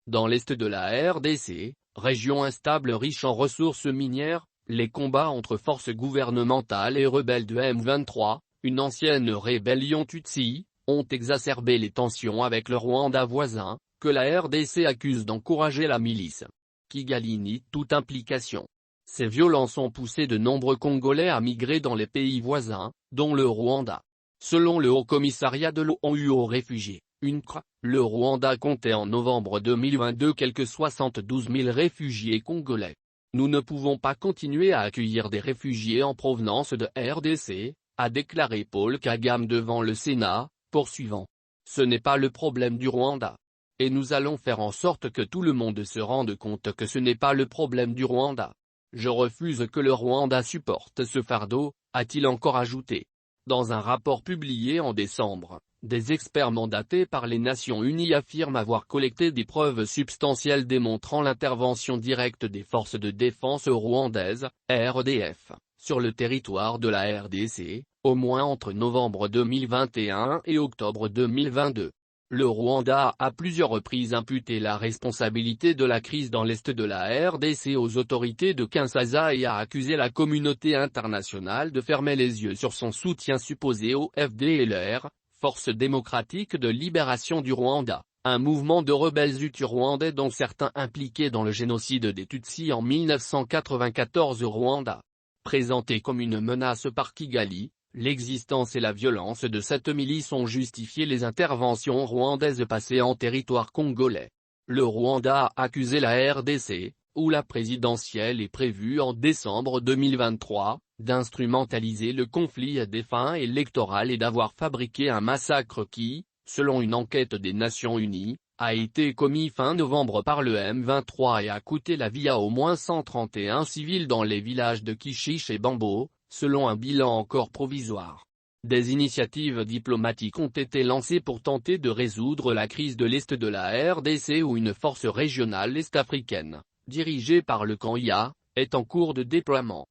Dans l'est de la RDC, région instable riche en ressources minières, les combats entre forces gouvernementales et rebelles de M23, une ancienne rébellion Tutsi, ont exacerbé les tensions avec le Rwanda voisin, que la RDC accuse d'encourager la milice. Kigali nie toute implication. Ces violences ont poussé de nombreux Congolais à migrer dans les pays voisins, dont le Rwanda. Selon le Haut-Commissariat de l'ONU aux réfugiés, UNCRA, le Rwanda comptait en novembre 2022 quelques 72 000 réfugiés congolais. Nous ne pouvons pas continuer à accueillir des réfugiés en provenance de RDC, a déclaré Paul Kagame devant le Sénat, poursuivant. Ce n'est pas le problème du Rwanda. Et nous allons faire en sorte que tout le monde se rende compte que ce n'est pas le problème du Rwanda. Je refuse que le Rwanda supporte ce fardeau, a-t-il encore ajouté. Dans un rapport publié en décembre, des experts mandatés par les Nations Unies affirment avoir collecté des preuves substantielles démontrant l'intervention directe des forces de défense rwandaises, RDF, sur le territoire de la RDC, au moins entre novembre 2021 et octobre 2022. Le Rwanda a à plusieurs reprises imputé la responsabilité de la crise dans l'est de la RDC aux autorités de Kinshasa et a accusé la communauté internationale de fermer les yeux sur son soutien supposé au FDLR, Force démocratique de libération du Rwanda, un mouvement de rebelles hutus-rwandais dont certains impliqués dans le génocide des Tutsis en 1994 au Rwanda. Présenté comme une menace par Kigali, l'existence et la violence de cette milice ont justifié les interventions rwandaises passées en territoire congolais. Le Rwanda a accusé la RDC, où la présidentielle est prévue en décembre 2023, d'instrumentaliser le conflit à des fins électorales et d'avoir fabriqué un massacre qui, selon une enquête des Nations Unies, a été commis fin novembre par le M23 et a coûté la vie à au moins 131 civils dans les villages de Kishish et Bambo, selon un bilan encore provisoire. Des initiatives diplomatiques ont été lancées pour tenter de résoudre la crise de l'Est de la RDC où une force régionale est-africaine, dirigée par le camp IA, est en cours de déploiement.